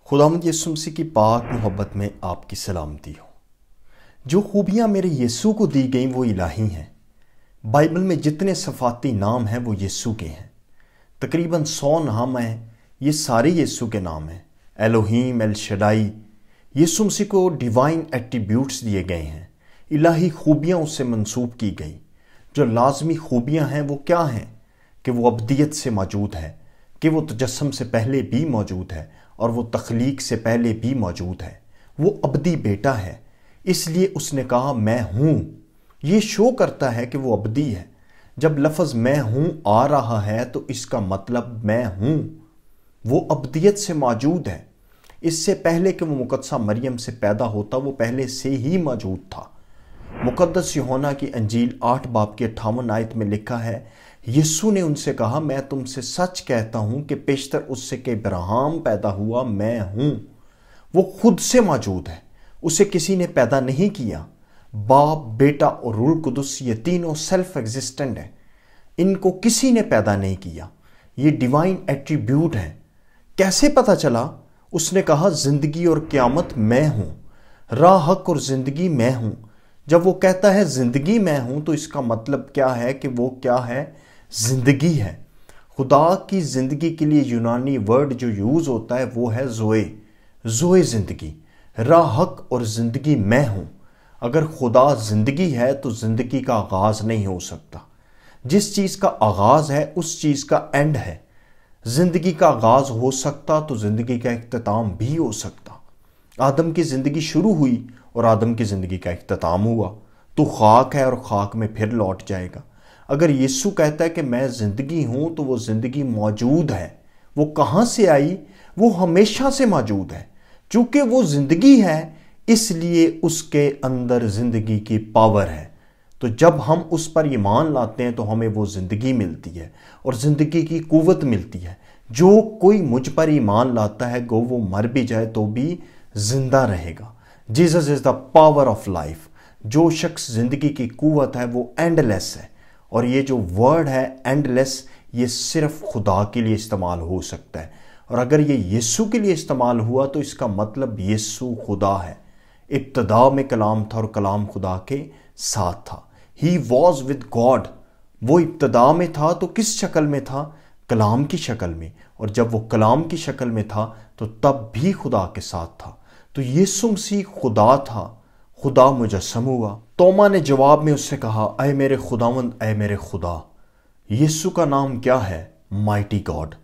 खुदावंद यीशु मसीह की पाक मोहब्बत में आपकी सलामती हो। जो खूबियाँ मेरे यीशु को दी गई वो इलाही हैं। बाइबल में जितने सफ़ाती नाम हैं वो यीशु के हैं। तकरीबन 100 नाम हैं, ये सारे यीशु के नाम हैं। एलोहीम, एल शडाई, यीशु मसीह को डिवाइन एट्रीब्यूट्स दिए गए हैं। इलाही खूबियाँ उससे मंसूब की गई। जो लाजमी खूबियाँ हैं वो क्या हैं? कि वो अब्दियत से मौजूद है, कि वो तजस्सुम से पहले भी मौजूद है और वो तख्लीक से पहले भी मौजूद है। वो अब्दी बेटा है, इसलिए उसने कहा मैं हूँ। ये शो करता है कि वो अब्दी है। जब लफ्ज़ मैं हूँ आ रहा है तो इसका मतलब मैं हूँ। वो अब्दियत से मौजूद है। इससे पहले कि वो मुकद्दसा मरियम से पैदा होता वो पहले से ही मौजूद था। मुकद्दस यूहन्ना की अंजील 8 बाब की 58 आयत में लिखा है, यीशु ने उनसे कहा मैं तुमसे सच कहता हूँ कि पेशतर उससे कि इब्राहिम पैदा हुआ मैं हूँ। वो खुद से मौजूद है, उसे किसी ने पैदा नहीं किया। बाप, बेटा और रूह कुदस ये तीनों सेल्फ एग्जिस्टेंट हैं। इनको किसी ने पैदा नहीं किया। ये डिवाइन एट्रीब्यूट है। कैसे पता चला? उसने कहा जिंदगी और क़यामत मैं हूँ, राह, हक और जिंदगी मैं हूँ। जब वो कहता है जिंदगी मैं हूँ तो इसका मतलब क्या है कि वो क्या है? जिंदगी है। खुदा की जिंदगी के लिए यूनानी वर्ड जो यूज़ होता है वो है ज़ोए। ज़ोए जिंदगी, राह, हक और जिंदगी मैं हूँ। अगर खुदा जिंदगी है तो जिंदगी का आगाज़ नहीं हो सकता। जिस चीज़ का आगाज़ है उस चीज़ का एंड है। जिंदगी का आगाज़ हो सकता तो जिंदगी का इख्तिताम भी हो सकता। आदम की ज़िंदगी शुरू हुई और आदम की ज़िंदगी का इख्तिताम हुआ। तो खाक है और खाक में फिर लौट जाएगा। अगर यीशु कहता है कि मैं ज़िंदगी हूँ तो वो ज़िंदगी मौजूद है। वो कहाँ से आई? वो हमेशा से मौजूद है। चूँकि वो ज़िंदगी है इसलिए उसके अंदर ज़िंदगी की पावर है। तो जब हम उस पर ईमान लाते हैं तो हमें वो ज़िंदगी मिलती है और ज़िंदगी की कुव्वत मिलती है। जो कोई मुझ पर ईमान लाता है गो वो मर भी जाए तो भी जिंदा रहेगा। Jesus is the power of life. जो शख्स ज़िंदगी की कुव्वत है वो एंडलेस है। और ये जो वर्ड है एंडलेस, ये सिर्फ खुदा के लिए इस्तेमाल हो सकता है। और अगर ये यीशु के लिए इस्तेमाल हुआ तो इसका मतलब यीशु खुदा है। इब्तदा में कलाम था और कलाम खुदा के साथ था। He was with God. वो इब्तदा में था तो किस शक्ल में था? कलाम की शक्ल में। और जब वो कलाम की शक्ल में था तो तब भी खुदा के साथ था। तो यीशु मसीह खुदा था, खुदा मुजस्सम हुआ। तोमा ने जवाब में उससे कहा ऐ मेरे खुदावंद, ऐ मेरे खुदा। यीशु का नाम क्या है? माइटी गॉड,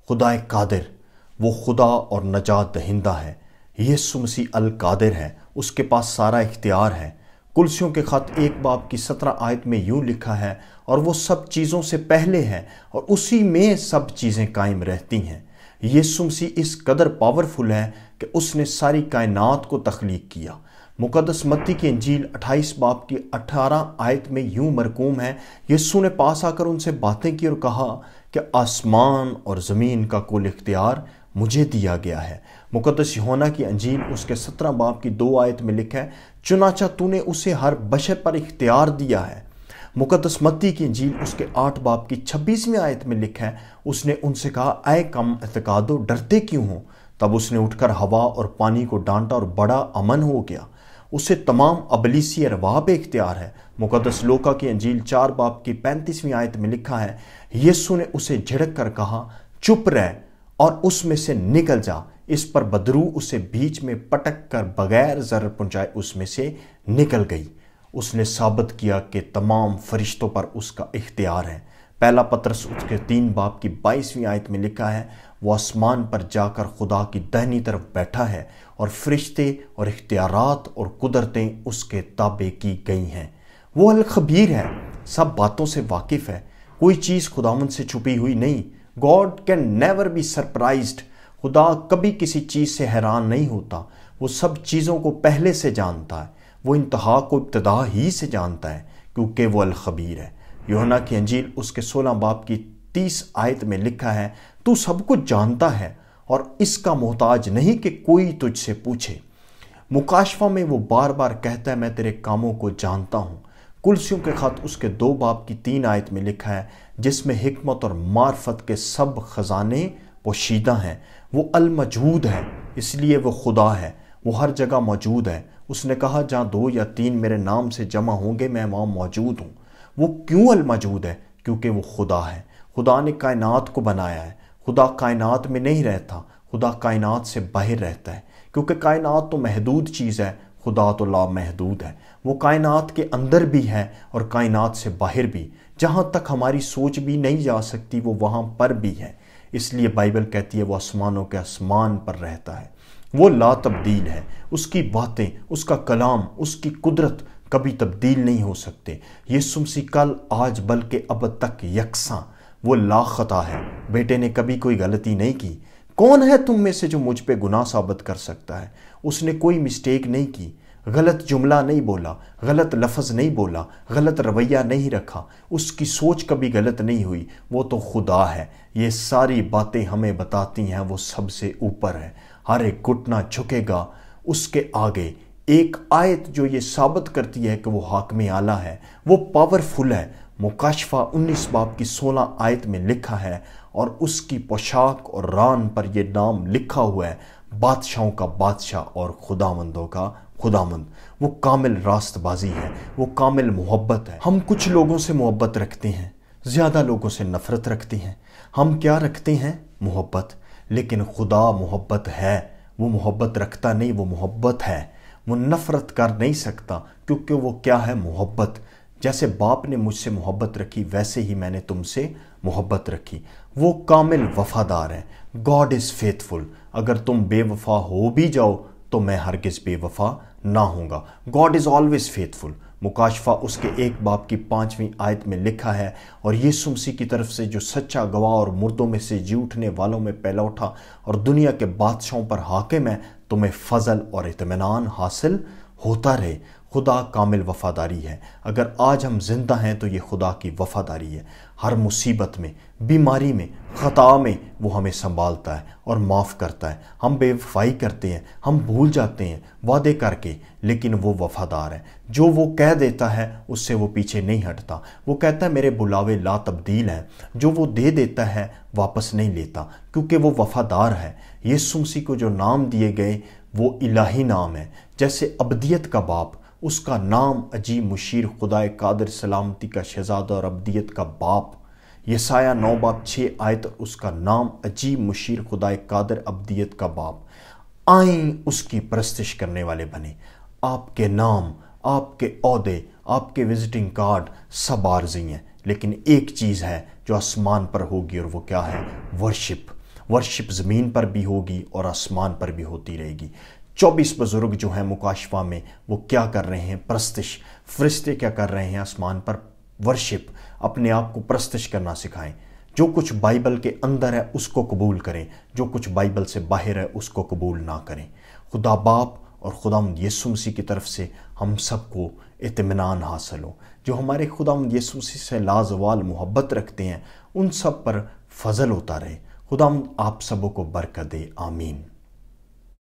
खुदा कादिर। वो खुदा और नजात दहिंदा है। यीशु मसीह अल कादिर है, उसके पास सारा इख्तियार है। कुलसियों के खत 1 बाब की 17 आयत में यूँ लिखा है, और वो सब चीज़ों से पहले है और उसी में सब चीज़ें कायम रहती हैं। यीशु मसीह इस कदर पावरफुल है कि उसने सारी कायनात को तख्लीक किया। मुकद्दस मत्ती की इंजील 28 बाब की 18 आयत में यूँ मरकूम है, यीशु ने पास आकर उनसे बातें की और कहा कि आसमान और ज़मीन का कुल इख्तियार मुझे दिया गया है। मुकद्दस यूहन्ना की अंजील उसके 17 बाब की 2 आयत में लिखा है, चुनाचा तूने उसे हर बशर पर इख्तियार दिया है। मुकद्दस मत्ती की इंजील उसके 8 बाब की 26वीं आयत में लिखा है, उसने उनसे कहा ऐ कम एतकादो, डरते क्यों हो? तब उसने उठकर हवा और पानी को डांटा और बड़ा अमन हो गया। उसे तमाम अबलीसी अरवाह पे इख्तियार है। मुकद्दस लूका की अंजील 4 बाब की 35वीं आयत में लिखा है, यीशु ने उसे झिड़क कर कहा चुप रह और उसमें से निकल जा। इस पर बदरू उसे बीच में पटक कर बगैर जर पहुंचाए उसमें से निकल गई। उसने साबित किया कि तमाम फरिश्तों पर उसका इख्तियार है। पहला पतरस उसके 3 बाब की 22वीं आयत में लिखा है, वो आसमान पर जाकर खुदा की दाहिनी तरफ बैठा है और फरिश्ते और इख्तियारात और कुदरतें उसके ताबे की गई हैं। वो अल खबीर है, सब बातों से वाकिफ़ है। कोई चीज़ खुदावंद से छुपी हुई नहीं। God can never be surprised. खुदा कभी किसी चीज़ से हैरान नहीं होता। वो सब चीज़ों को पहले से जानता है। वो इंतहा को इब्तदा ही से जानता है क्योंकि वो अल खबीर है। यूहन्ना की अंजील उसके 16 बाब की 30 आयत में लिखा है, तू सब कुछ जानता है और इसका मोहताज नहीं कि कोई तुझसे पूछे। मुकाशफा में वो बार बार कहता है मैं तेरे कामों को जानता हूँ। कुलसियों के खत उसके 2 बाब की 3 आयत में लिखा है, जिसमें हिकमत और मार्फत के सब खजाने पोशीदा हैं। वो अल मजूद है, اس لیے وہ خدا ہے، وہ ہر جگہ موجود ہے۔ اس نے کہا جہاں 2 یا 3 میرے نام سے جمع ہوں گے میں وہاں موجود ہوں۔ وہ کیوں الموجود ہے؟ کیونکہ وہ خدا ہے۔ خدا نے کائنات کو بنایا ہے۔ خدا کائنات میں نہیں رہتا، خدا کائنات سے باہر رہتا ہے، کیونکہ کائنات تو محدود چیز ہے، خدا تو لامحدود ہے۔ وہ کائنات کے اندر بھی ہے اور کائنات سے باہر بھی، جہاں تک ہماری سوچ بھی نہیں جا سکتی وہ وہاں پر بھی ہے۔ اس لیے بائبل کہتی ہے وہ آسمانوں کے آسمان پر رہتا ہے، وہ لا تبدیل ہے۔ اس کی باتیں، اس کا کلام، اس کی قدرت کبھی تبدیل نہیں ہو سکتے۔ یسوع مسیح کل، آج، بلکہ اب تک یکساں، وہ لا خطا ہے۔ بیٹے نے کبھی کوئی غلطی نہیں کی۔ کون ہے تم میں سے جو مجھ پہ گناہ ثابت کر سکتا ہے؟ اس نے کوئی مسٹیک نہیں کی، غلط جملہ نہیں بولا، غلط لفظ نہیں بولا، غلط رویہ نہیں رکھا، اس کی سوچ کبھی غلط نہیں ہوئی۔ وہ تو خدا ہے۔ یہ ساری باتیں ہمیں بتاتی ہیں وہ سب سے اوپر ہے، ہر ایک گھٹنا جھکے گا اس کے آگے۔ ایک آیت جو یہ ثابت کرتی ہے کہ وہ حاکم اعلیٰ ہے، وہ پاورفل ہے۔ مکاشفہ 19 باب کی 16 آیت میں لکھا ہے، اور اس کی پوشاک اور ران پر یہ نام لکھا ہوا ہے، بادشاہوں کا بادشاہ اور خداوندوں کا خداوند۔ وہ کامل راست بازی ہے، وہ کامل محبت ہے۔ ہم کچھ لوگوں سے محبت رکھتے ہیں، زیادہ لوگوں سے نفرت رکھتے ہیں۔ ہم کیا رکھتے ہیں؟ محبت۔ لیکن خدا محبت ہے، وہ محبت رکھتا نہیں، وہ محبت ہے۔ وہ نفرت کر نہیں سکتا، کیونکہ وہ کیا ہے؟ محبت۔ جیسے باپ نے مجھ سے محبت رکھی ویسے ہی میں نے تم سے محبت رکھی۔ وہ کامل وفادار ہے۔ God is faithful. اگر تم بے وفا ہو بھی جاؤ تو میں ہرگز بے وفا نہ ہوں گا۔ God is always faithful. مکاشفہ اس کے 1 باب کی 5ویں آیت میں لکھا ہے، اور یسوع مسیح کی طرف سے جو سچا گواہ اور مردوں میں سے جی اٹھنے والوں میں پہلا اٹھا اور دنیا کے بادشاہوں پر حاکم ہے، تمہیں فضل اور اطمینان حاصل ہوتا رہے۔ خدا کامل وفاداری ہے۔ اگر آج ہم زندہ ہیں تو یہ خدا کی وفاداری ہے۔ ہر مصیبت میں، بیماری میں، خطا میں وہ ہمیں سنبھالتا ہے اور معاف کرتا ہے۔ ہم بے وفائی کرتے ہیں، ہم بھول جاتے ہیں وعدے کر کے، لیکن وہ وفادار ہے۔ جو وہ کہہ دیتا ہے اس سے وہ پیچھے نہیں ہٹتا۔ وہ کہتا ہے میرے بلاوے لا تبدیل ہیں۔ جو وہ دے دیتا ہے واپس نہیں لیتا، کیونکہ وہ وفادار ہے۔ یسوع مسیح کو جو نام دیے گئے وہ الہی نام ہے، جیسے ابدیت کا باپ، اس کا نام عجیب مشیر، خدائے قادر، سلامتی کا شہزادہ اور ابدیت کا باپ۔ یسایہ 9 باب 6 آیت، اس کا نام عجیب مشیر، خدائے قادر، ابدیت کا باپ۔ آئیں اس کی پرستش کرنے والے بنے۔ آپ کے نام، آپ کے عہدے، آپ کے وزٹنگ کارڈ سب عارضی ہیں، لیکن ایک چیز ہے جو آسمان پر ہوگی، اور وہ کیا ہے؟ ورشپ۔ ورشپ زمین پر بھی ہوگی اور آسمان پر بھی ہوتی رہے گی۔ 24 بزرگ جو ہیں مکاشفہ میں، وہ کیا کر رہے ہیں؟ پرستش۔ فرشتے کیا کر رہے ہیں آسمان پر؟ ورشپ۔ اپنے آپ کو پرستش کرنا سکھائیں۔ جو کچھ بائبل کے اندر ہے اس کو قبول کریں، جو کچھ بائبل سے باہر ہے اس کو قبول نہ کریں۔ خدا باپ اور خداوند یسوع مسیح کی طرف سے ہم سب کو اطمینان حاصل ہو۔ جو ہمارے خداوند یسوع مسیح سے لازوال محبت رکھتے ہیں ان سب پر فضل ہوتا رہے۔ خداوند آپ سبوں کو برکت دے، آمین۔